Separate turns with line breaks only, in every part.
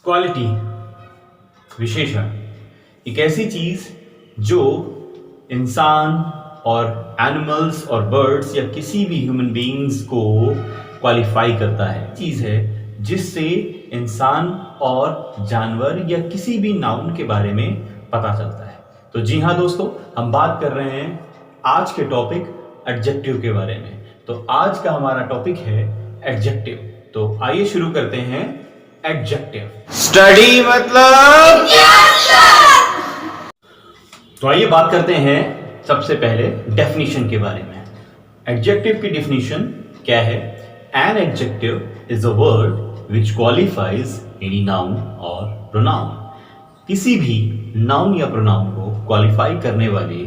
Quality, विशेषण, एक ऐसी चीज जो इंसान और एनिमल्स और बर्ड्स या किसी भी ह्यूमन बीइंग्स को क्वालिफाई करता है। चीज है जिससे इंसान और जानवर या किसी भी नाउन के बारे में पता चलता है। तो जी हाँ दोस्तों, हम बात कर रहे हैं आज के टॉपिक एडजेक्टिव के बारे में। तो आज का हमारा टॉपिक है एडजेक्टिव। तो आइए शुरू करते हैं। एडजेक्टिव स्टडी मतलब तो आइए बात करते हैं सबसे पहले डेफिनेशन के बारे में। एडजेक्टिव की डेफिनेशन क्या है? An adjective is a word which qualifies any noun और प्रोनाउन। किसी भी नाउन या प्रोनाउन को क्वालिफाई करने वाले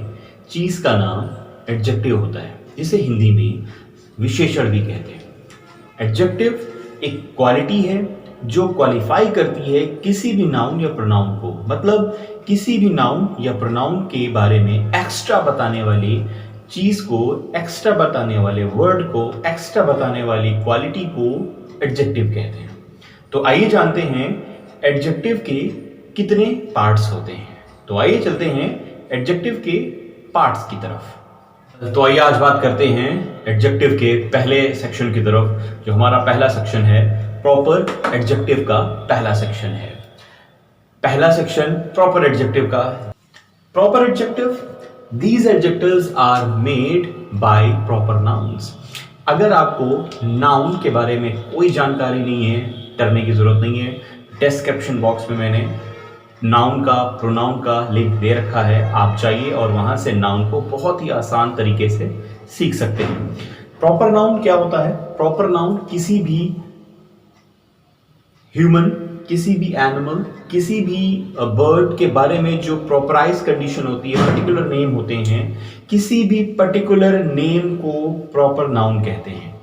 चीज का नाम एडजेक्टिव होता है, जिसे हिंदी में विशेषण भी कहते हैं। एडजेक्टिव एक क्वालिटी है जो क्वालिफाई करती है किसी भी नाउन या प्रोनाउन को, मतलब किसी भी नाउन या प्रोनाउन के बारे में एक्स्ट्रा बताने वाली चीज को, एक्स्ट्रा बताने वाले वर्ड को, एक्स्ट्रा बताने वाली क्वालिटी को एडजेक्टिव कहते हैं। तो आइए जानते हैं एडजेक्टिव के कितने पार्ट्स होते हैं। तो आइए चलते हैं एडजेक्टिव के पार्ट्स की तरफ। तो आइए आज बात करते हैं एडजेक्टिव के पहले सेक्शन की तरफ। जो हमारा पहला सेक्शन है प्रॉपर एडजेक्टिव का पहला सेक्शन है। पहला सेक्शन प्रॉपर एडजेक्टिव का। Proper adjective, these adjectives are made by proper nouns. अगर आपको नाउन के बारे में कोई जानकारी नहीं है, डरने की जरूरत नहीं है। डिस्क्रिप्शन बॉक्स में मैंने नाउन का, प्रोनाउन का लिंक दे रखा है, आप जाइए और वहां से नाउन को बहुत ही आसान तरीके से सीख सकते हैं। प्रॉपर नाउन क्या होता है? प्रॉपर नाउन किसी भी ह्यूमन, किसी भी एनिमल, किसी भी बर्ड के बारे में जो प्रॉपराइज कंडीशन होती है, पर्टिकुलर नेम होते हैं, किसी भी पर्टिकुलर नेम को प्रॉपर नाउन कहते हैं।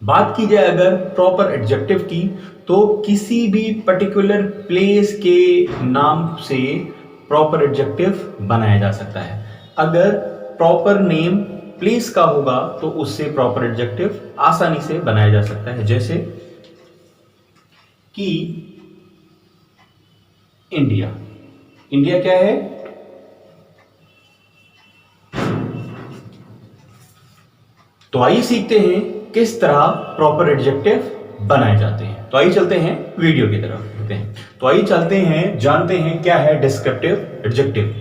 बात की जाए अगर प्रॉपर एडजेक्टिव की, तो किसी भी पर्टिकुलर प्लेस के नाम से प्रॉपर एडजेक्टिव बनाया जा सकता है। अगर प्रॉपर नेम प्लेस का होगा तो उससे प्रॉपर एडजेक्टिव आसानी से बनाया जा सकता है। जैसे कि इंडिया, इंडिया क्या है? तो आइए सीखते हैं किस तरह प्रॉपर एडजेक्टिव बनाए जाते हैं। तो आइए चलते हैं वीडियो की तरफ। तो आइए चलते हैं, जानते हैं क्या है डिस्क्रिप्टिव एडजेक्टिव।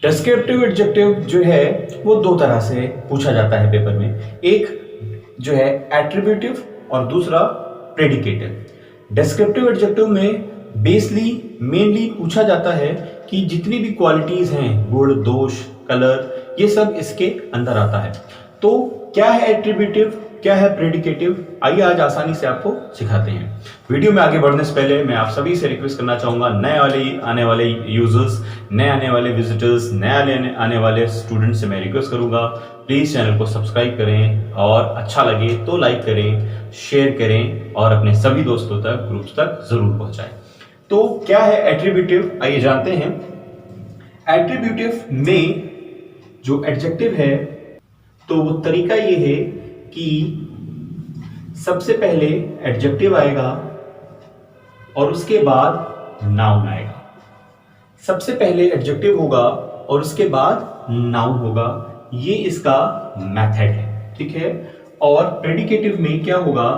डिस्क्रिप्टिव एडजेक्टिव जो है वो दो तरह से पूछा जाता है पेपर में। एक जो है एट्रीब्यूटिव और दूसरा प्रेडिकेटिव। डिस्क्रिप्टिव एडजेक्टिव में बेसली मेनली पूछा जाता है कि जितनी भी क्वालिटीज हैं, गुण, दोष, कलर, ये सब इसके अंदर आता है। तो क्या है एट्रीब्यूटिव, क्या है प्रेडिकेटिव, आइए आज आसानी से आपको सिखाते हैं। वीडियो में आगे बढ़ने से पहले मैं आप सभी से रिक्वेस्ट करना चाहूंगा, नए आने वाले यूजर्स, नए आने वाले विजिटर्स, नए आने वाले स्टूडेंट से मैं रिक्वेस्ट करूंगा प्लीज चैनल को सब्सक्राइब करें और अच्छा लगे तो लाइक करें, शेयर करें और अपने सभी दोस्तों तक, ग्रुप्स तक जरूर पहुंचाएं। तो क्या है एट्रीब्यूटिव, आइए जानते हैं। एट्रीब्यूटिव में जो एडजेक्टिव है तो वो तरीका ये है कि सबसे पहले एडजेक्टिव आएगा और उसके बाद नाउन आएगा। सबसे पहले एडजेक्टिव होगा और उसके बाद नाउन होगा, ये इसका मेथड है, ठीक है। और प्रेडिकेटिव में क्या होगा?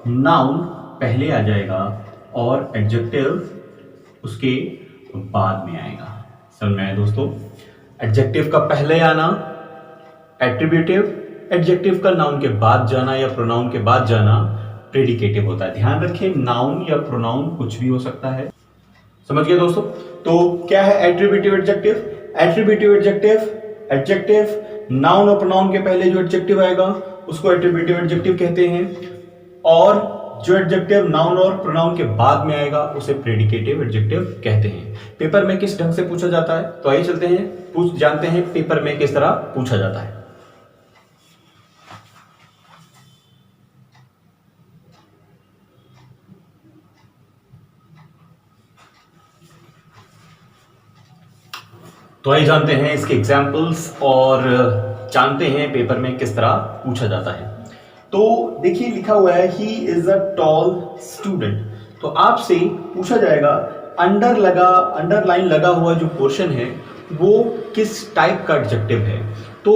नाउन पहले आ जाएगा और एडजेक्टिव उसके बाद में आएगा। समझ में आया दोस्तों? एडजेक्टिव का पहले आना एट्रीब्यूटिव, एडजेक्टिव का नाउन के बाद जाना या प्रोनाउन के बाद जाना प्रेडिकेटिव होता है। ध्यान रखें, नाउन या प्रोनाउन कुछ भी हो सकता है। समझ गए दोस्तों? तो क्या है attributive adjective? Attributive adjective noun और प्रोनाउन के पहले जो एडजेक्टिव आएगा उसको एट्रीब्यूटिव एडजेक्टिव कहते हैं, और जो एडजेक्टिव नाउन और प्रोनाउन के बाद में आएगा उसे प्रेडिकेटिव एडजेक्टिव कहते हैं। पेपर में किस ढंग से पूछा जाता है? तो आइए चलते हैं, जानते हैं पेपर में किस तरह पूछा जाता है। तो आइए जानते हैं इसके एग्जाम्पल्स और जानते हैं पेपर में किस तरह पूछा जाता है। तो देखिए लिखा हुआ है he is a tall student. तो आपसे पूछा जाएगा अंडरलाइन लगा हुआ जो पोर्शन है वो किस टाइप का एडजेक्टिव है। तो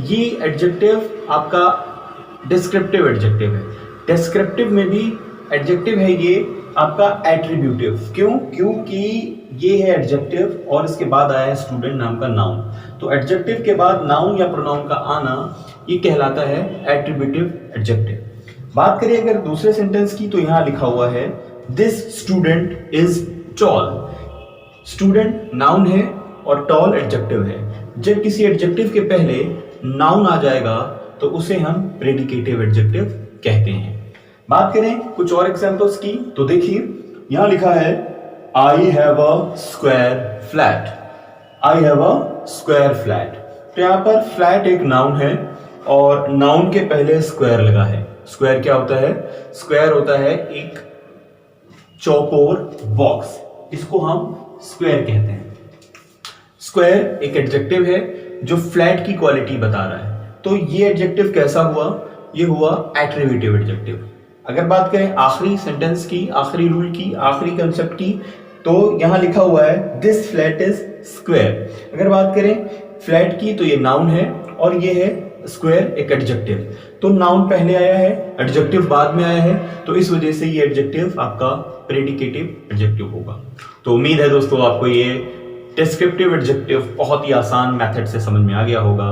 ये एडजेक्टिव आपका डिस्क्रिप्टिव एडजेक्टिव है। डिस्क्रिप्टिव में भी एडजेक्टिव है ये आपका एट्रीब्यूटिव। क्यों? क्योंकि ये है एडजेक्टिव और इसके बाद आया है स्टूडेंट नाम का नाउन। तो एडजेक्टिव के बाद नाउन या प्रोनाउन का आना ये कहलाता है एट्रीब्यूटिव एडजेक्टिव। बात करें अगर दूसरे सेंटेंस की, तो यहां लिखा हुआ है this student is tall. Student noun है और टॉल एडजेक्टिव है। जब किसी एडजेक्टिव के पहले नाउन आ जाएगा तो उसे हम प्रेडिकेटिव एडजेक्टिव कहते हैं। बात करें कुछ और एग्जांपल्स की, तो देखिए यहां लिखा है I have a square flat. I have a square flat. तो यहां पर फ्लैट एक नाउन है और नाउन के पहले स्क्वायर लगा है। स्क्वायर क्या होता है? स्क्वायर होता है एक चौकोर बॉक्स, इसको हम स्क्वायर कहते हैं। स्क्वायर एक एडजेक्टिव है जो फ्लैट की क्वालिटी बता रहा है। तो ये एडजेक्टिव कैसा हुआ? ये हुआ एट्रीब्यूटिव एडजेक्टिव। अगर बात करें आखिरी सेंटेंस की, आखिरी रूल की, आखिरी कंसेप्ट की, तो यहां लिखा हुआ है दिस फ्लैट इज स्क्वायर। अगर बात करें फ्लैट की तो ये नाउन है और ये है स्क्वायर एक एडजेक्टिव। तो नाउन पहले आया है, एडजेक्टिव बाद में आया है, तो इस वजह से ये एडजेक्टिव आपका प्रेडिकेटिव एडजेक्टिव होगा। तो उम्मीद है दोस्तों आपको ये डिस्क्रिप्टिव एडजेक्टिव बहुत ही आसान मेथड से समझ में आ गया होगा।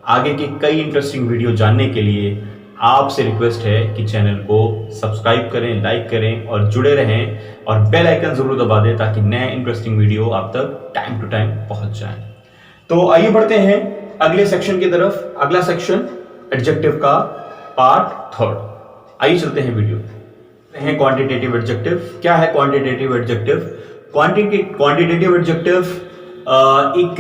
आगे के कई इंटरेस्टिंग वीडियो जानने के लिए आपसे रिक्वेस्ट है कि चैनल को सब्सक्राइब करें, लाइक करें और जुड़े रहें और बेल आइकन जरूर दबा दें ताकि नए इंटरेस्टिंग वीडियो आप तक टाइम टू टाइम पहुंच जाए। तो आइए बढ़ते हैं अगले सेक्शन की तरफ। अगला सेक्शन एडजेक्टिव का पार्ट थर्ड। आइए चलते हैं वीडियो। Quantitative adjective. क्या है क्वांटिटेटिव एडजेक्टिव? क्वांटिटेटिव एडजेक्टिव एक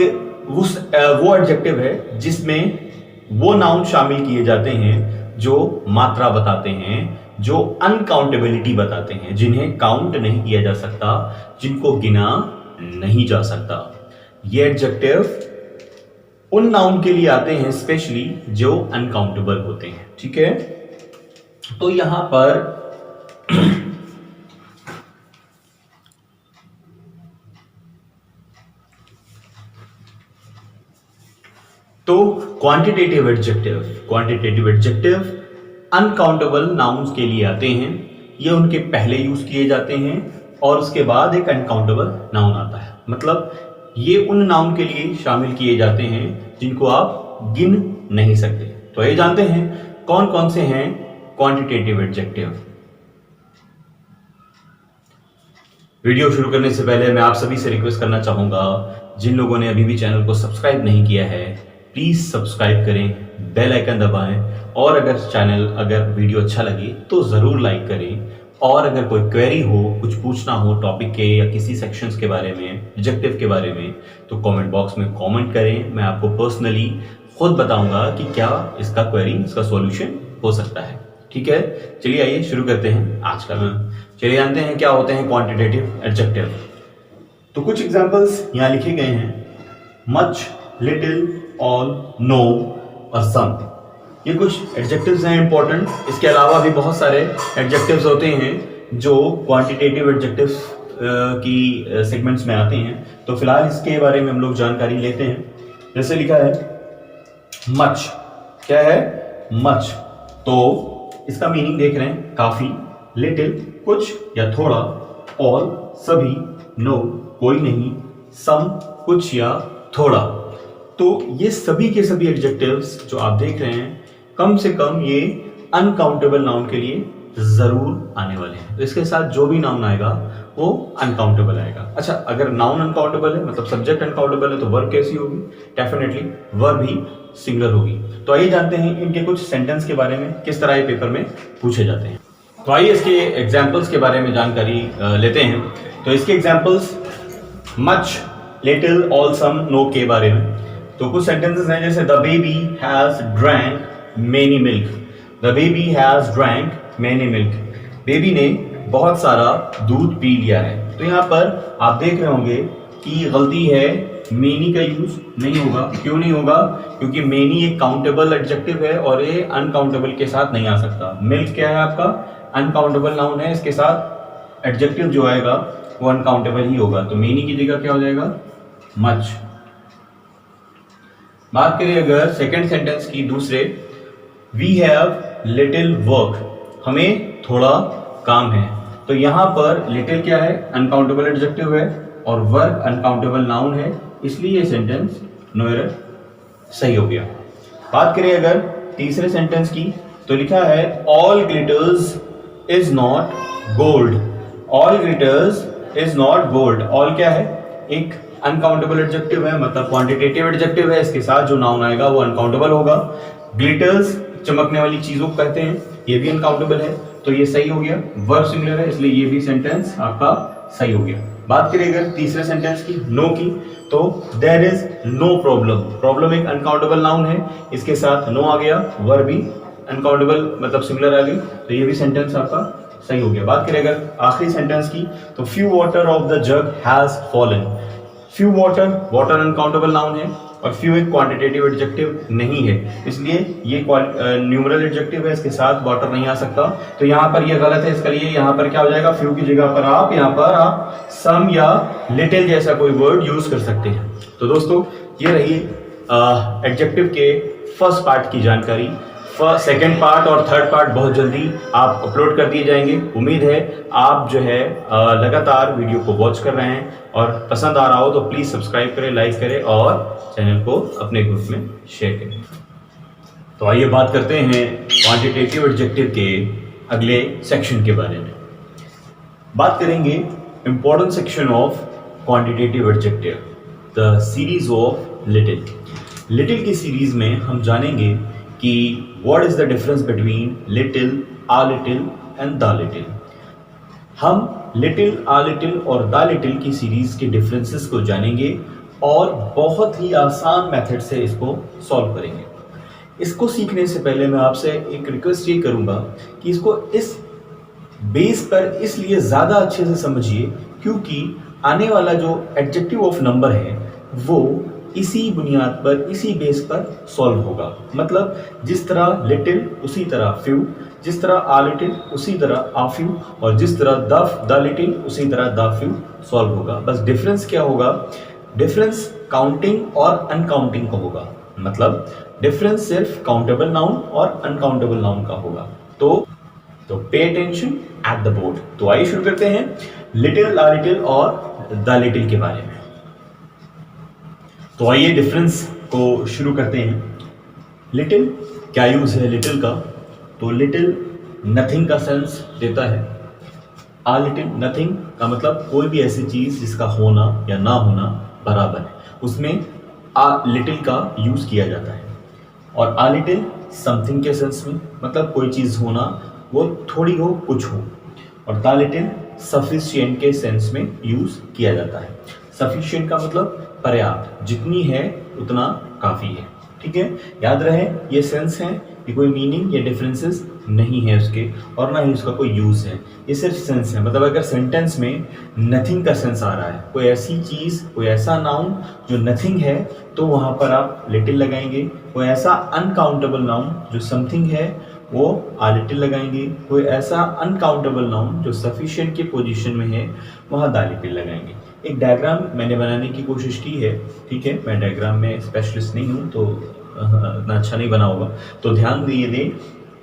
वो एडजेक्टिव है जिसमें वो नाउन शामिल किए जाते हैं जो मात्रा बताते हैं, जो अनकाउंटेबिलिटी बताते हैं, जिन्हें काउंट नहीं किया जा सकता, जिनको गिना नहीं जा सकता। ये एडजेक्टिव उन नाउन के लिए आते हैं स्पेशली जो अनकाउंटेबल होते हैं। ठीक है, तो यहां पर तो क्वांटिटेटिव एडजेक्टिव अनकाउंटेबल नाउन्स के लिए आते हैं। ये उनके पहले यूज किए जाते हैं और उसके बाद एक अनकाउंटेबल नाउन आता है। मतलब ये उन नाउन के लिए शामिल किए जाते हैं जिनको आप गिन नहीं सकते। तो ये जानते हैं कौन कौन से हैं क्वांटिटेटिव एडजेक्टिव। वीडियो शुरू करने से पहले मैं आप सभी से रिक्वेस्ट करना चाहूंगा, जिन लोगों ने अभी भी चैनल को सब्सक्राइब नहीं किया है प्लीज सब्सक्राइब करें, बेल आइकन दबाएं और अगर वीडियो अच्छा लगे तो जरूर लाइक करें। और अगर कोई क्वेरी हो, कुछ पूछना हो टॉपिक के या किसी सेक्शंस के बारे में, एडजेक्टिव के बारे में, तो कमेंट बॉक्स में कमेंट करें। मैं आपको पर्सनली खुद बताऊंगा कि क्या इसका क्वेरी, इसका सॉल्यूशन हो सकता है। ठीक है, चलिए आइए शुरू करते हैं आज का। चलिए जानते हैं क्या होते हैं क्वांटिटेटिव एडजेक्टिव। तो कुछ एग्जांपल्स यहाँ लिखे गए हैं, मच, लिटिल, ऑल, नो और सम। ये कुछ एडजेक्टिव्स हैं इंपॉर्टेंट। इसके अलावा भी बहुत सारे एडजेक्टिव्स होते हैं जो क्वांटिटेटिव एडजेक्टिव्स की सेगमेंट्स में आते हैं। तो फिलहाल इसके बारे में हम लोग जानकारी लेते हैं। जैसे लिखा है मच। क्या है? मच। तो इसका मीनिंग देख रहे हैं, काफी। लिटिल कुछ या थोड़ा, ऑल सभी, नो कोई नहीं, सम कुछ या थोड़ा। तो ये सभी के सभी एडजेक्टिव्स जो आप देख रहे हैं कम से कम ये अनकाउंटेबल नाउन के लिए जरूर आने वाले हैं। तो इसके साथ जो भी नाउन आएगा वो अनकाउंटेबल आएगा। अच्छा, अगर नाउन अनकाउंटेबल है मतलब सब्जेक्ट अनकाउंटेबल है तो वर्ब कैसी होगी? डेफिनेटली वर्ब ही सिंगुलर होगी। तो आइए जानते हैं इनके कुछ सेंटेंस के बारे में, किस तरह ये पेपर में पूछे जाते हैं। तो आइए इसके एग्जाम्पल्स के बारे में जानकारी लेते हैं। तो इसके examples much, little, all, some, no के बारे में। तो कुछ सेंटेंसेस हैं जैसे the baby has drank many milk. The baby has drank many milk. Baby ने बहुत सारा दूध पी लिया है। तो यहाँ पर आप देख रहे होंगे कि गलती है, मेनी का यूज नहीं होगा। क्यों नहीं होगा? क्योंकि मेनी एक काउंटेबल एडजेक्टिव है और ये अनकाउंटेबल के साथ नहीं आ सकता। मिल्क क्या है आपका? अनकाउंटेबल नाउन है, इसके साथ एडजेक्टिव जो आएगा वो अनकाउंटेबल ही होगा, तो मेनी की जगह क्या हो जाएगा, मच। बात करें अगर सेकंड सेंटेंस की, दूसरे, वी हैव लिटिल वर्क, हमें थोड़ा काम है, तो यहां पर लिटिल क्या है, अनकाउंटेबल एडजेक्टिव है और वर्क अनकाउंटेबल नाउन है, इसलिए ये सेंटेंस नो एरर सही हो गया। बात करें अगर तीसरे सेंटेंस की, तो लिखा है all glitters is not gold, all glitters is not gold. All क्या है, एक अनकाउंटेबल एडजेक्टिव है, मतलब क्वांटिटेटिव एडजेक्टिव है, इसके साथ जो नाउन आएगा वो अनकाउंटेबल होगा। ग्लिटर्स चमकने वाली चीजों को कहते हैं, ये भी अनकाउंटेबल है, तो ये सही हो गया। वर्ब सिंगुलर है, इसलिए ये भी सेंटेंस आपका सही हो गया। बात करें अगर तीसरे सेंटेंस की, नो की, तो there is no problem, problem एक अनकाउंटेबल नाउन है, इसके साथ नो आ गया, वर्ब भी अनकाउंटेबल मतलब सिंगुलर आ गई, तो ये भी सेंटेंस आपका सही हो गया। बात करें अगर आखिरी सेंटेंस की, तो few water of the jug has fallen. Few water, water uncountable noun है और फ्यू एक क्वांटिटेटिव एडजेक्टिव नहीं है, इसलिए ये न्यूमरल एडजेक्टिव है, इसके साथ वाटर नहीं आ सकता, तो यहाँ पर ये गलत है, इसके लिए यहाँ पर क्या हो जाएगा, फ्यू की जगह पर आप यहाँ पर आप सम या लिटिल जैसा कोई वर्ड यूज कर सकते हैं। तो दोस्तों ये रही एडजेक्टिव के फर्स्ट पार्ट की जानकारी। सेकेंड पार्ट और थर्ड पार्ट बहुत जल्दी आप अपलोड कर दिए जाएंगे। उम्मीद है आप जो है लगातार वीडियो को वॉच कर रहे हैं, और पसंद आ रहा हो तो प्लीज़ सब्सक्राइब करें, लाइक करें और चैनल को अपने ग्रुप में शेयर करें। तो आइए बात करते हैं क्वांटिटेटिव एडजेक्टिव के अगले सेक्शन के बारे में। बात करेंगे important section of quantitative adjective, the series of little. Little की सीरीज में हम जानेंगे कि what is the difference between little, uh little and the little. हम लिटिल, आ लिटिल और द लिटिल की सीरीज के डिफरेंसेस को जानेंगे और बहुत ही आसान मेथड से इसको सॉल्व करेंगे। इसको सीखने से पहले मैं आपसे एक रिक्वेस्ट ये करूंगा कि इसको इस बेस पर इसलिए ज़्यादा अच्छे से समझिए क्योंकि आने वाला जो एडजेक्टिव ऑफ नंबर है वो इसी बुनियाद पर, इसी बेस पर सॉल्व होगा। मतलब जिस तरह लिटिल उसी तरह फ्यू, जिस तरह आ लिटिल उसी तरह आ फ्यू, और जिस तरह द लिटिल उसी तरह द फ्यू सॉल्व होगा। बस डिफरेंस क्या होगा, डिफरेंस काउंटिंग और अनकाउंटिंग का होगा। मतलब डिफरेंस सिर्फ काउंटेबल नाउन और अनकाउंटेबल नाउन का होगा। तो pay attention at the board. तो आइए शुरू करते हैं लिटिल, आ लिटिल और द लिटिल के बारे में। तो आइए डिफरेंस को शुरू करते हैं। लिटिल क्या यूज है लिटिल का, तो लिटिल नथिंग का सेंस देता है। आ लिटिल, नथिंग का मतलब कोई भी ऐसी चीज जिसका होना या ना होना बराबर है, उसमें आ लिटिल का यूज किया जाता है। और आ लिटिल समथिंग के सेंस में, मतलब कोई चीज होना वो थोड़ी हो, कुछ हो। और द लिटिल सफिशिएंट के सेंस में यूज किया जाता है। सफिशिएंट का मतलब पर्याप्त, जितनी है उतना काफी है। ठीक है, याद रहे ये सेंस है, ये कोई मीनिंग या डिफरेंसेस नहीं है उसके, और ना ही उसका कोई यूज है, ये सिर्फ सेंस है। मतलब अगर सेंटेंस में नथिंग का सेंस आ रहा है, कोई ऐसी चीज, कोई ऐसा नाउन जो नथिंग है, तो वहां पर आप लिटिल लगाएंगे। कोई ऐसा अनकाउंटेबल नाउन जो समथिंग है, वो आ लिटिल लगाएंगे। कोई ऐसा अनकाउंटेबल नाउन जो सफिशिएंट के पोजीशन में है, वहां द लिटिल लगाएंगे। एक डायग्राम मैंने बनाने की कोशिश की है, ठीक है, मैं डायग्राम में स्पेशलिस्ट नहीं हूँ तो इतना अच्छा नहीं बना होगा, तो ध्यान दिए दें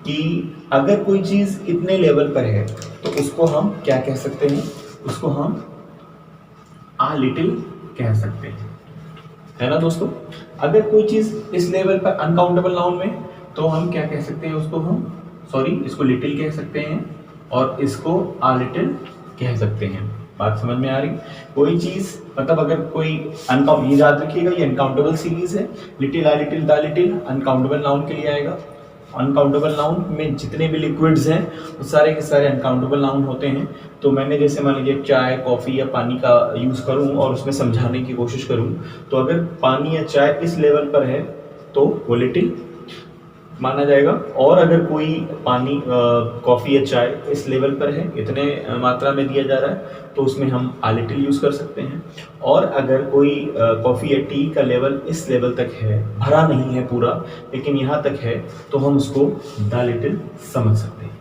कि अगर कोई चीज़ इतने लेवल पर है तो उसको हम क्या कह सकते हैं, उसको हम आ लिटिल कह सकते हैं, है ना दोस्तों। अगर कोई चीज़ इस लेवल पर अनकाउंटेबल नाउन में, तो हम क्या कह सकते हैं उसको, हम इसको लिटिल कह सकते हैं और इसको आ लिटिल कह सकते हैं। बात समझ में आ रही। कोई चीज मतलब अगर कोई अनकाउंट, ये याद रखिएगा ये अनकाउंटेबल सीरीज है। Little, uh little, the little uncountable noun के लिए आएगा। अनकाउंटेबल नाउन में जितने भी लिक्विड्स हैं वो सारे के सारे अनकाउंटेबल नाउन होते हैं। तो मैंने जैसे मान लीजिए चाय, कॉफ़ी या पानी का यूज़ करूं और उसमें समझाने की कोशिश करूं, तो अगर पानी या चाय इस लेवल पर है तो वो लिटिल माना जाएगा। और अगर कोई पानी, कॉफ़ी या चाय इस लेवल पर है, इतने मात्रा में दिया जा रहा है, तो उसमें हम आ लिटिल यूज़ कर सकते हैं। और अगर कोई कॉफ़ी या टी का लेवल इस लेवल तक है, भरा नहीं है पूरा लेकिन यहाँ तक है, तो हम उसको द लिटिल समझ सकते हैं।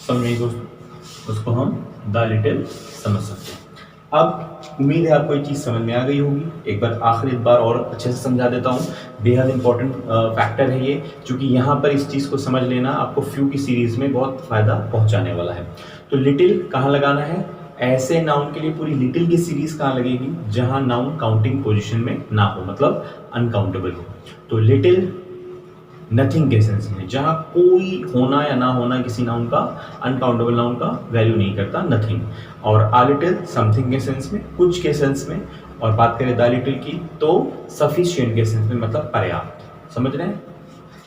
समझ में दोस्तों, उसको हम द लिटिल समझ सकते हैं। अब उम्मीद है आपको ये चीज़ समझ में आ गई होगी। एक बार आखिरी बार और अच्छे से समझा देता हूँ। बेहद इंपॉर्टेंट फैक्टर है ये, क्योंकि यहाँ पर इस चीज़ को समझ लेना आपको फ्यू की सीरीज़ में बहुत फ़ायदा पहुँचाने वाला है। तो लिटिल कहाँ लगाना है? ऐसे नाउन के लिए पूरी लिटिल की सीरीज़ कहाँ लगेगी? जहाँ नाउन काउंटिंग पोजिशन में ना हो, मतलब अनकाउंटेबल हो। तो लिटिल नथिंग के सेंस में, जहाँ कोई होना या ना होना किसी नाउन का, अनकाउंटेबल नाउन का वैल्यू नहीं करता, नथिंग। और आ लिटिल समथिंग के सेंस में, कुछ के सेंस में। और बात करें द लिटिल की तो सफिशिएंट के सेंस में, मतलब पर्याप्त। समझ रहे हैं?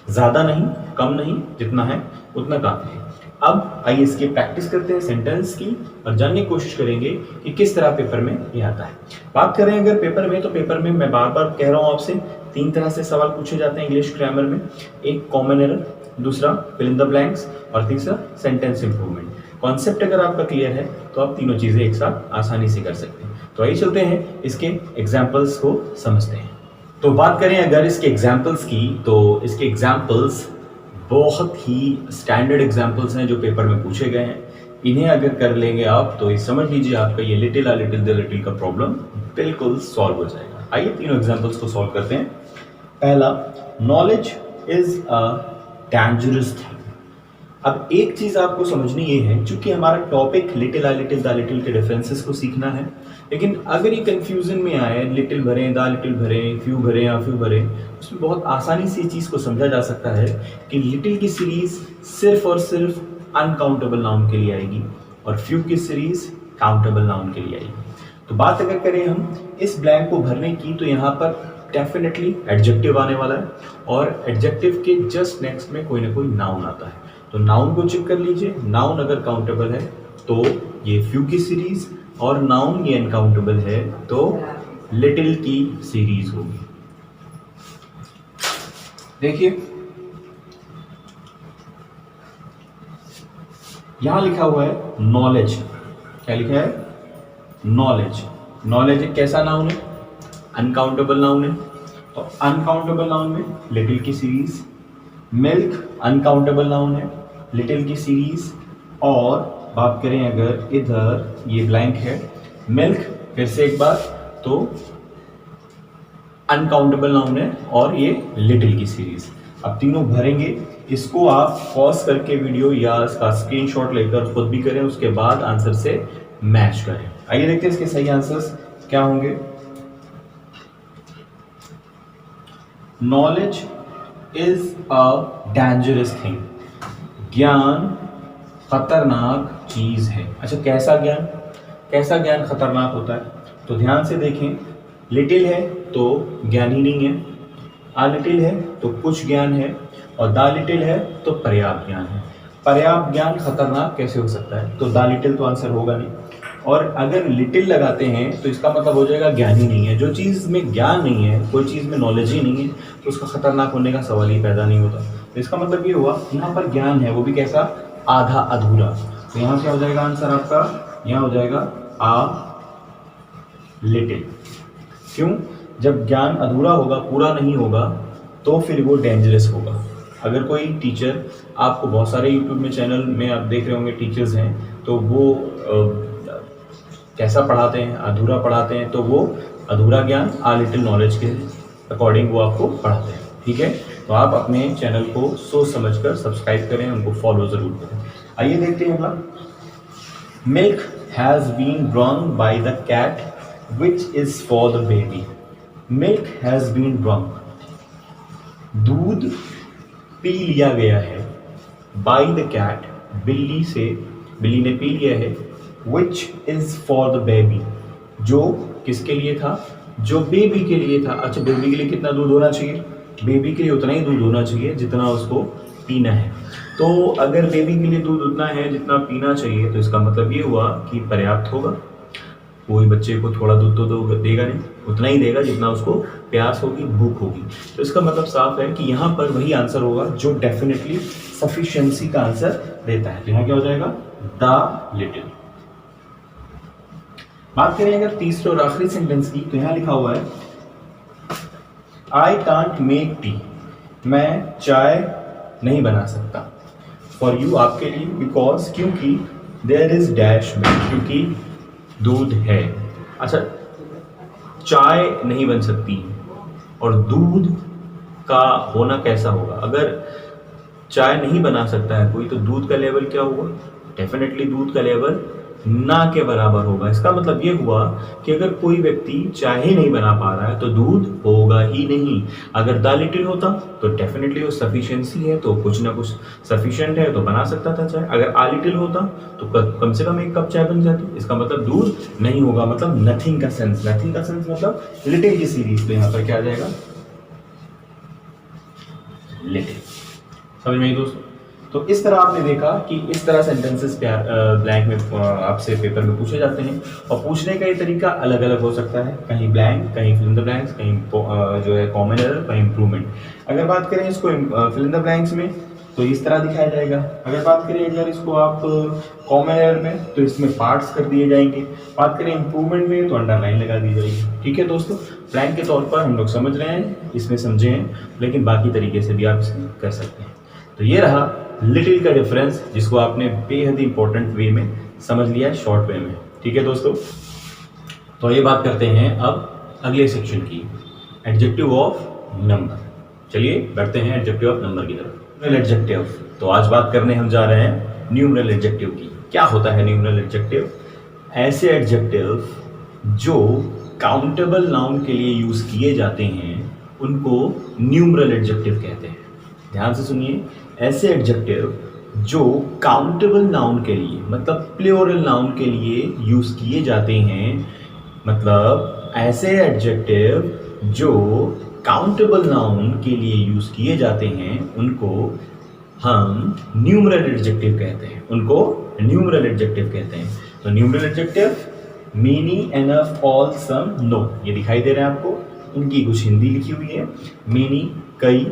ज़्यादा नहीं, कम नहीं, जितना है उतना काफ़ी है। अब आइए इसकी प्रैक्टिस करते हैं सेंटेंस की और जानने की कोशिश करेंगे कि किस तरह पेपर में ये आता है। बात करें अगर पेपर में, तो पेपर में मैं बार बार कह रहा हूँ आपसे, 3 तरह से सवाल पूछे जाते हैं इंग्लिश ग्रामर में। एक कॉमन एरर, दूसरा फिल इन द ब्लैंक्स और तीसरा सेंटेंस इंप्रूवमेंट। कॉन्सेप्ट अगर आपका क्लियर है तो आप तीनों चीज़ें एक साथ आसानी से कर सकते हैं। तो आइए चलते हैं इसके एग्जाम्पल्स को समझते हैं। तो बात करें अगर इसके एग्जाम्पल्स की, तो इसके एग्जाम्पल्स बहुत ही स्टैंडर्ड एग्जाम्पल्स हैं जो पेपर में पूछे गए हैं। इन्हें अगर कर लेंगे आप तो ये समझ लीजिए आपका ये little uh little the little का प्रॉब्लम बिल्कुल सॉल्व हो जाएगा। आइए तीनों एग्जाम्पल्स को सॉल्व करते हैं। पहला, knowledge is a dangerous thing. अब एक चीज़ आपको समझनी ये है, चूंकि हमारा topic little uh little the little के डिफरेंसेस को सीखना है, लेकिन अगर ये कंफ्यूजन में आए, लिटिल भरें, द लिटिल भरें, फ्यू भरें या फ्यू भरें, उसमें बहुत आसानी से चीज़ को समझा जा सकता है कि लिटिल की सीरीज सिर्फ और सिर्फ अनकाउंटेबल नाउन के लिए आएगी और फ्यू की सीरीज काउंटेबल नाउन के लिए आएगी। तो बात अगर करें हम इस ब्लैंक को भरने की, तो यहाँ पर डेफिनेटली एडजेक्टिव आने वाला है और एडजेक्टिव के जस्ट नेक्स्ट में कोई ना कोई नाउन आता है। तो नाउन को चेक कर लीजिए। नाउन अगर काउंटेबल है तो ये फ्यू की सीरीज, और नाउन ये अनकाउंटेबल है तो लिटिल की सीरीज होगी। देखिए यहां लिखा हुआ है नॉलेज। क्या लिखा है? नॉलेज। नॉलेज एक कैसा नाउन है? अनकाउंटेबल नाउन है। तो अनकाउंटेबल नाउन में लिटिल की सीरीज। मिल्क अनकाउंटेबल नाउन है, लिटिल की सीरीज। और बात करें अगर इधर ये ब्लैंक है, मिल्क, फिर से एक बार, तो अनकाउंटेबल नाउन है और ये लिटिल की सीरीज। अब तीनों भरेंगे। इसको आप पॉज करके वीडियो या इसका स्क्रीनशॉट लेकर खुद भी करें, उसके बाद आंसर से मैच करें। आइए देखते हैं इसके सही आंसर्स क्या होंगे। Knowledge is a dangerous thing. ज्ञान खतरनाक चीज है। अच्छा, कैसा ज्ञान? कैसा ज्ञान खतरनाक होता है? तो ध्यान से देखें, लिटिल है तो ज्ञान ही नहीं है, आ लिटिल है तो कुछ ज्ञान है, और द लिटिल है तो पर्याप्त ज्ञान है। पर्याप्त ज्ञान खतरनाक कैसे हो सकता है? तो द लिटिल तो आंसर होगा नहीं। और अगर लिटिल लगाते हैं तो इसका मतलब हो जाएगा ज्ञान ही नहीं है। जो चीज़ में ज्ञान नहीं है, कोई चीज़ में नॉलेज ही नहीं है, तो उसका खतरनाक होने का सवाल ही पैदा नहीं होता। तो इसका मतलब ये हुआ यहाँ पर ज्ञान है, वो भी कैसा? आधा अधूरा। तो यहाँ क्या हो जाएगा आंसर आपका? यहाँ हो जाएगा आ लिटिल। क्यों? जब ज्ञान अधूरा होगा, पूरा नहीं होगा, तो फिर वो डेंजरस होगा। अगर कोई टीचर, आपको बहुत सारे यूट्यूब में चैनल में आप देख रहे होंगे टीचर्स हैं, तो वो कैसा पढ़ाते हैं? अधूरा पढ़ाते हैं। तो वो अधूरा ज्ञान आ लिटिल नॉलेज के अकॉर्डिंग वो आपको पढ़ाते हैं। ठीक है? तो आप अपने चैनल को सोच समझकर सब्सक्राइब करें, उनको फॉलो जरूर करें। आइए देखते हैं अगला। Milk has been drunk by the cat which is for the baby. Milk has been drunk, दूध पी लिया गया है, बाय द कैट, बिल्ली से, बिल्ली ने पी लिया है, विच इज फॉर द बेबी, जो किसके लिए था? जो बेबी के लिए था। अच्छा, बेबी के लिए कितना दूध होना चाहिए? बेबी के लिए उतना ही दूध होना चाहिए जितना उसको पीना है। तो अगर बेबी के लिए दूध उतना है जितना पीना चाहिए, तो इसका मतलब ये हुआ कि पर्याप्त होगा। कोई बच्चे को थोड़ा दूध तो देगा नहीं, उतना ही देगा जितना उसको प्यास होगी, भूख होगी। तो इसका मतलब साफ है कि यहाँ पर वही आंसर होगा जो डेफिनेटली सफिशिएंसी का आंसर देता है। तो यहाँ क्या हो जाएगा? The little. बात करें अगर तीसरे और आखिरी सेंटेंस की, तो यहाँ लिखा हुआ है आई कांट मेक टी। मैं चाय नहीं बना सकता। फॉर यू, आपके लिए, बिकॉज, क्योंकि, देयर इज डैश मिल्क, क्योंकि दूध है। अच्छा, चाय नहीं बन सकती और दूध का होना कैसा होगा? अगर चाय नहीं बना सकता है कोई, तो दूध का लेवल क्या होगा? डेफिनेटली दूध का लेवल ना के बराबर होगा। इसका मतलब ये हुआ कि अगर कोई व्यक्ति चाय ही नहीं बना पा रहा है तो दूध होगा ही नहीं। अगर द लिटिल होता तो डेफिनेटली वो सफिशिएंसी है, तो कुछ ना कुछ सफिशिएंट है तो बना सकता था चाय। अगर आ लिटिल होता तो कम से कम 1 कप चाय बन जाती। इसका मतलब दूध नहीं होगा, मतलब नथिंग का सेंस। नथिंग का सेंस मतलब लिटिल की सीरीज। तो यहाँ पर क्या आ जाएगा? लिटिल। समझ में आई दोस्तों? तो इस तरह आपने देखा कि इस तरह सेंटेंसेस ब्लैंक में आपसे पेपर में पूछे जाते हैं, और पूछने का ये तरीका अलग अलग हो सकता है। कहीं ब्लैंक, कहीं फिल इन द ब्लैंक्स, कहीं जो है कॉमन एरर, कहीं इंप्रूवमेंट। अगर बात करें इसको फिल इन द ब्लैंक्स में तो इस तरह दिखाया जाएगा। अगर बात करें अगर इसको आप कॉमन एरर में तो इसमें पार्ट्स कर दिए जाएंगे। बात करें इंप्रूवमेंट में तो अंडरलाइन लगा दी जाएगी। ठीक है दोस्तों, ब्लैंक के तौर पर हम लोग समझ रहे हैं, इसमें समझे हैं, लेकिन बाकी तरीके से भी आप इसे कर सकते हैं। तो ये रहा लिटिल का डिफरेंस, जिसको आपने बेहद इंपॉर्टेंट वे में समझ लिया है, शॉर्ट वे में। ठीक है दोस्तों, तो ये बात करते हैं अब अगले सेक्शन की, एडजेक्टिव ऑफ नंबर। चलिए बढ़ते हैं एडजेक्टिव ऑफ नंबर की तरफ। न्यूमरल एडजेक्टिव, तो आज बात करने हम जा रहे हैं न्यूमरल एडजेक्टिव की। क्या होता है न्यूमरल एडजेक्टिव? ऐसे एडजेक्टिव जो काउंटेबल नाउन के लिए यूज किए जाते हैं उनको न्यूमरल एडजेक्टिव कहते हैं। ध्यान से सुनिए, ऐसे एडजेक्टिव जो काउंटेबल नाउन के लिए, मतलब प्लूरल नाउन के लिए यूज किए जाते हैं, मतलब ऐसे एडजेक्टिव जो काउंटेबल नाउन के लिए यूज किए जाते हैं उनको हम न्यूमरल एडजेक्टिव कहते हैं। उनको न्यूमरल एडजेक्टिव कहते हैं। तो numeral adjective many, enough, all, some, no, ये दिखाई दे रहा है आपको। इनकी कुछ हिंदी लिखी हुई है। मेनी कई,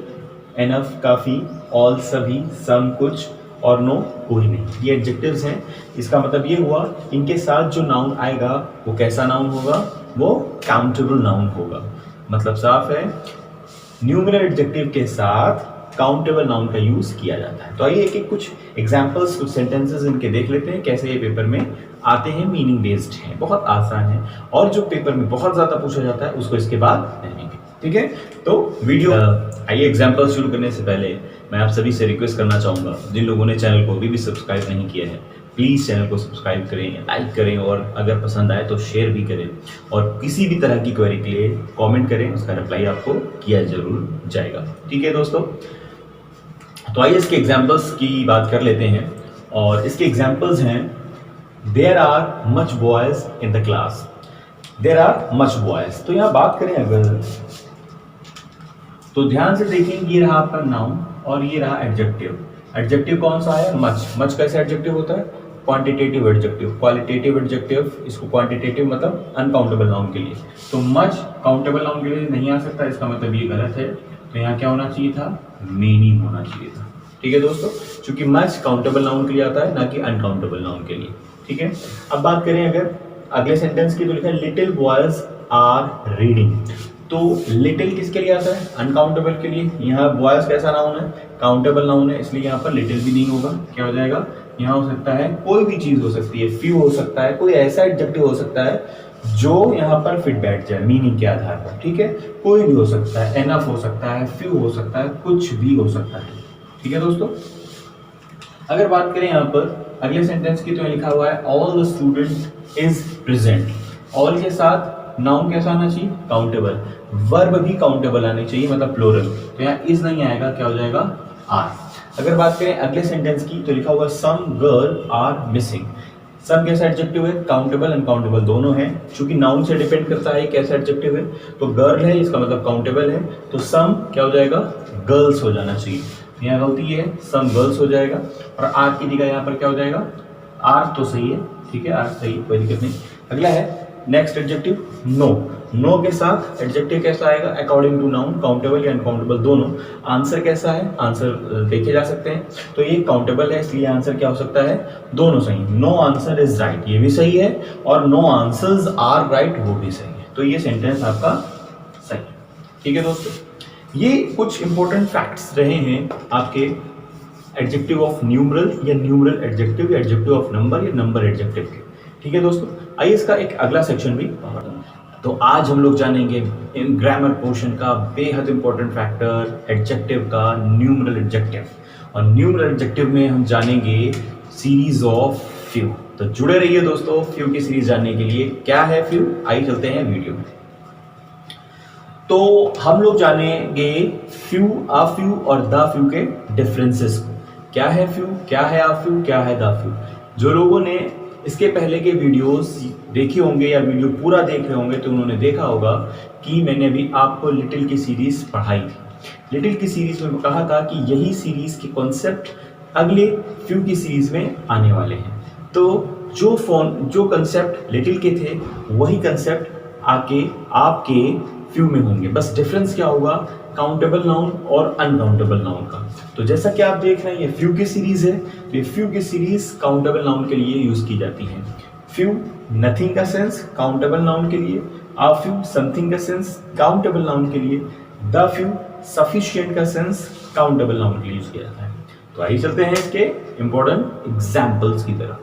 एनफ काफ़ी, ऑल सभी, सम कुछ, और नो कोई नहीं। ये एडजेक्टिव्स हैं। इसका मतलब ये हुआ इनके साथ जो नाउन आएगा वो कैसा नाउन होगा? वो काउंटेबल नाउन होगा। मतलब साफ है, न्यूमरल एडजेक्टिव के साथ काउंटेबल नाउन का यूज किया जाता है। तो आइए एक एक कुछ एग्जांपल्स, कुछ सेंटेंसेस इनके देख लेते हैं, कैसे ये पेपर में आते हैं। मीनिंग बेस्ड हैं, बहुत आसान है, और जो पेपर में बहुत ज़्यादा पूछा जाता है उसको इसके बाद देखेंगे। ठीक है, तो वीडियो आइए एग्जाम्पल शुरू करने से पहले मैं आप सभी से रिक्वेस्ट करना चाहूँगा, जिन लोगों ने चैनल को अभी भी सब्सक्राइब नहीं किया है, प्लीज़ चैनल को सब्सक्राइब करें, लाइक करें, और अगर पसंद आए तो शेयर भी करें, और किसी भी तरह की क्वेरी के लिए कमेंट करें, उसका रिप्लाई आपको किया जरूर जाएगा। ठीक है दोस्तों, तो आइए इसके एग्जाम्पल्स की बात कर लेते हैं, और इसके एग्जाम्पल्स हैं there are much boys in the class. There are much boys, तो यहाँ बात करें अगर तो ध्यान से देखें, ये रहा आपका नाउन और ये रहा एडजेक्टिव। एडजेक्टिव कौन सा है? मच। मच कैसे एडजेक्टिव होता है? Quantitative adjective. क्वालिटेटिव एडजेक्टिव, इसको क्वांटिटेटिव मतलब अनकाउंटेबल नाउन के लिए। तो मच काउंटेबल नाउन के लिए नहीं आ सकता, इसका मतलब ये गलत है। तो यहाँ क्या होना चाहिए था? मेनी होना चाहिए था। ठीक है दोस्तों, क्योंकि मच काउंटेबल नाउन के लिए आता है, ना कि अनकाउंटेबल नाउन के लिए। ठीक है, अब बात करें अगर अगले सेंटेंस की, तो लिखा है लिटिल बॉयज आर रीडिंग। तो लिटिल किसके लिए आता है? अनकाउंटेबल के लिए। यहाँ बॉयज कैसा नाउन है? काउंटेबल नाउन है, इसलिए यहाँ पर लिटिल भी नहीं होगा। क्या हो जाएगा? यहाँ हो सकता है कोई भी चीज हो सकती है, फ्यू हो सकता है, कोई ऐसा एडजेक्टिव हो सकता है जो यहाँ पर फिट बैठ जाए मीनिंग के आधार पर। ठीक है, कोई भी हो सकता है, एनफ हो सकता है, फ्यू हो सकता है, कुछ भी हो सकता है। ठीक है दोस्तों, अगर बात करें यहाँ पर अगले सेंटेंस की, तो लिखा हुआ है all the student is present. All के साथ नाउन कैसा आना चाहिए? काउंटेबल। वर्ब भी काउंटेबल आनी चाहिए, मतलब प्लूरल। तो यहाँ इज नहीं आएगा, क्या हो जाएगा? आर। अगर बात करें अगले सेंटेंस की, तो लिखा हुआ सम गर्ल आर मिसिंग। सम कैसा एडजेक्टिव है? काउंटेबल अनकाउंटेबल दोनों है, क्योंकि नाउन से डिपेंड करता है कैसा एडजेक्टिव है। तो गर्ल है, इसका मतलब काउंटेबल है, तो सम क्या हो जाएगा? गर्ल्स हो जाना चाहिए। यहाँ गलती है, सम गर्ल्स हो जाएगा, और आर की जगह यहाँ पर क्या हो जाएगा? आर तो सही है। ठीक है, आर सही, कोई दिक्कत नहीं। अगला है नेक्स्ट एडजेक्टिव नो। नो के साथ एडजेक्टिव कैसा आएगा? अकॉर्डिंग टू नाउन, काउंटेबल या अनकाउंटेबल दोनों। आंसर कैसा है? आंसर देखे जा सकते हैं, तो ये काउंटेबल है, इसलिए आंसर क्या हो सकता है? दोनों सही। नो आंसर इज राइट, ये भी सही है, और नो आंसर्स आर राइट, वो भी सही है। तो ये सेंटेंस आपका सही। ठीक है दोस्तों, ये कुछ इंपॉर्टेंट फैक्ट्स रहे हैं आपके एडजेक्टिव ऑफ न्यूमरल या न्यूमरल एडजेक्टिव या एडजेक्टिव ऑफ नंबर या नंबर एडजेक्टिव के। ठीक है दोस्तों, आइए इसका एक अगला सेक्शन भी। तो आज हम लोग जानेंगे इन ग्रामर पोर्शन का बेहद इंपॉर्टेंट फैक्टर एडजेक्टिव का, न्यूमरल एडजेक्टिव। और न्यूमरल एडजेक्टिव में हम जानेंगे सीरीज ऑफ फ्यू। तो जुड़े रहिए दोस्तों फ्यू की सीरीज जानने के लिए। क्या है फ्यू, आइए चलते हैं वीडियो में। तो हम लोग जानेंगे फ्यू, आ फ्यू और द फ्यू के डिफरेंसेस को। क्या है फ्यू, क्या है आ फ्यू, क्या है द फ्यू। जो लोगों ने इसके पहले के वीडियोस देखे होंगे या वीडियो पूरा देख रहे होंगे तो उन्होंने देखा होगा कि मैंने अभी आपको लिटिल की सीरीज पढ़ाई थी। लिटिल की सीरीज में कहा था कि यही सीरीज के कॉन्सेप्ट अगले फ्यू की सीरीज में आने वाले हैं। तो जो कंसेप्ट लिटिल के थे वही कंसेप्ट आके आपके फ्यू में होंगे। बस डिफरेंस क्या होगा, काउंटेबल नाउन और अनकाउंटेबल नाउन का। तो जैसा कि आप देख रहे हैं ये फ्यू की सीरीज है, तो ये फ्यू की सीरीज काउंटेबल नाउन के लिए यूज की जाती है। फ्यू नथिंग का सेंस काउंटेबल नाउन के लिए, आ फ्यू समथिंग का सेंस काउंटेबल नाउन के लिए, द फ्यू सफिशिएंट का सेंस काउंटेबल नाउन के लिए यूज किया जाता है। तो आइए चलते हैं इसके इंपॉर्टेंट एग्जाम्पल्स की तरफ।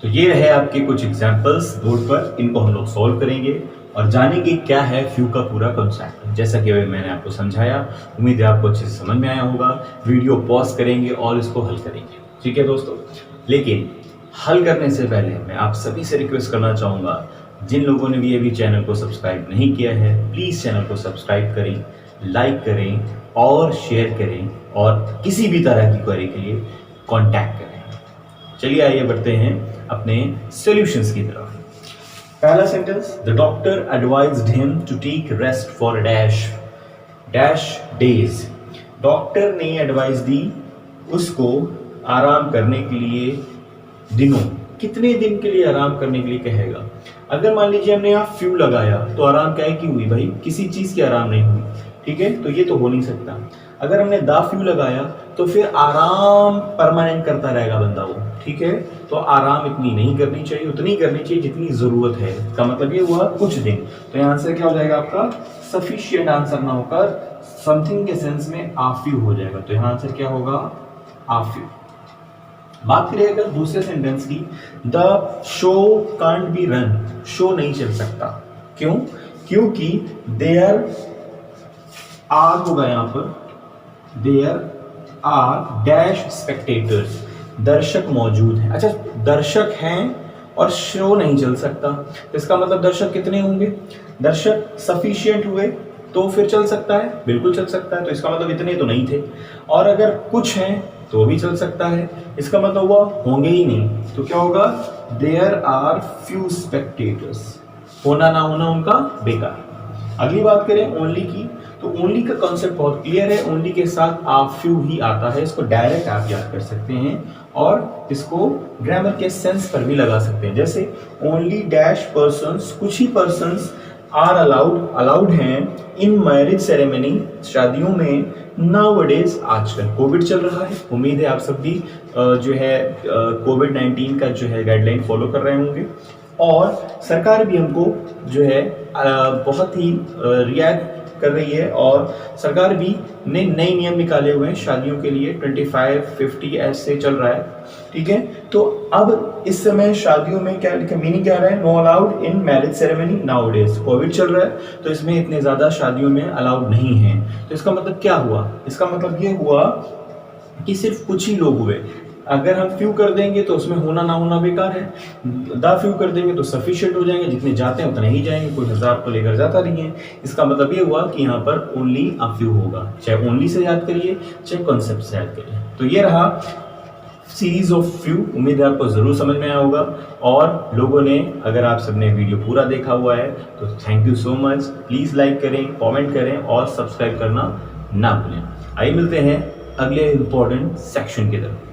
तो ये रहे आपके कुछ एग्जाम्पल्स बोर्ड पर, इनको हम लोग सॉल्व करेंगे और जानेंगे क्या है फ्यू का पूरा कॉन्सेप्ट। जैसा कि मैंने आपको समझाया, उम्मीद है आपको अच्छे से समझ में आया होगा। वीडियो पॉज करेंगे और इसको हल करेंगे। ठीक है दोस्तों, लेकिन हल करने से पहले मैं आप सभी से रिक्वेस्ट करना चाहूँगा, जिन लोगों ने भी अभी चैनल को सब्सक्राइब नहीं किया है प्लीज़ चैनल को सब्सक्राइब करें, लाइक करें और शेयर करें और किसी भी तरह की क्वेरी के लिए कॉन्टैक्ट करें। चलिए आइए बढ़ते हैं अपने सॉल्यूशंस की तरफ। पहला sentence, the doctor advised him to take rest for dash days. Doctor ने एडवाइस दी उसको आराम करने के लिए दिनों। कितने दिन के लिए आराम करने के लिए कहेगा। अगर मान लीजिए हमने यहाँ फ्यू लगाया तो आराम क्या की हुई भाई, किसी चीज की आराम नहीं हुई। ठीक है, तो ये तो हो नहीं सकता। अगर हमने द फ्यू लगाया तो फिर आराम परमानेंट करता रहेगा बंदा वो। ठीक है, तो आराम इतनी नहीं करनी चाहिए, उतनी करनी चाहिए जितनी जरूरत है। इसका मतलब ये हुआ कुछ दिन। तो यहाँ आंसर क्या हो जाएगा आपका, सफिशिएंट आंसर ना होकर समथिंग के सेंस में आ फ्यू हो जाएगा। तो यहाँ आंसर क्या होगा, आ फ्यू। बात करें अगर दूसरे सेंटेंस की, the show can't be run. Show नहीं चल सकता, क्यों, क्योंकि देयर आर होगा यहाँ पर, देयर आर डैश स्पेक्टेटर्स। दर्शक मौजूद हैं। अच्छा, दर्शक हैं और शो नहीं चल सकता, तो इसका मतलब दर्शक कितने होंगे, दर्शक सफिशिएंट हुए तो फिर चल सकता है, बिल्कुल चल सकता है। तो इसका मतलब इतने तो नहीं थे। और अगर कुछ हैं तो भी चल सकता है, इसका मतलब हुआ होंगे ही नहीं। तो क्या होगा, देयर आर फ्यू स्पेक्टेटर्स। होना ना होना उनका बेकार। अगली बात करें ओनली की, तो ओनली का कॉन्सेप्ट बहुत क्लियर है। ओनली के साथ आ फ्यू ही आता है, इसको डायरेक्ट आप याद कर सकते हैं और इसको ग्रामर के सेंस पर भी लगा सकते हैं। जैसे ओनली डैश पर्सन्स, कुछ ही पर्सन्स आर अलाउड हैं इन मैरिज सेरेमनी, शादियों में। नाउअडेज, आजकल कोविड चल रहा है, उम्मीद है आप सब भी जो है कोविड-19 का जो है गाइडलाइन फॉलो कर रहे होंगे। और सरकार भी हमको जो है बहुत ही रिएक्ट कर रही है और सरकार भी ने नए नियम निकाले हुए हैं शादियों के लिए। 25-50 ऐसे चल रहा है। ठीक है, तो अब इस समय शादियों में क्या लिखा, मीनिंग क्या रहा है, no allowed in marriage ceremony nowadays. Covid चल रहा है तो इसमें इतने ज्यादा शादियों में अलाउड नहीं है। तो इसका मतलब क्या हुआ, इसका मतलब ये हुआ कि सिर्फ कुछ ही लोग हुए। अगर हम फ्यू कर देंगे तो उसमें होना ना होना बेकार है, द फ्यू कर देंगे तो सफिशिएंट हो जाएंगे, जितने जाते हैं उतने ही जाएंगे, कोई 1000 को लेकर जाता नहीं है। इसका मतलब ये हुआ कि यहाँ पर ओनली अ फ्यू होगा, चाहे ओनली से याद करिए चाहे कॉन्सेप्ट से याद करिए। तो ये रहा सीरीज ऑफ फ्यू, उम्मीद है आपको जरूर समझ में आया होगा। और लोगों ने, अगर आप सबने वीडियो पूरा देखा हुआ है तो thank you so much. Please like करें, कमेंट करें और सब्सक्राइब करना ना भूलें। आइए मिलते हैं अगले इंपॉर्टेंट सेक्शन की तरफ।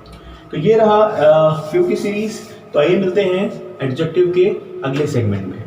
तो ये रहा फ्यू की सीरीज। तो आइए मिलते हैं एडजेक्टिव के अगले सेगमेंट में।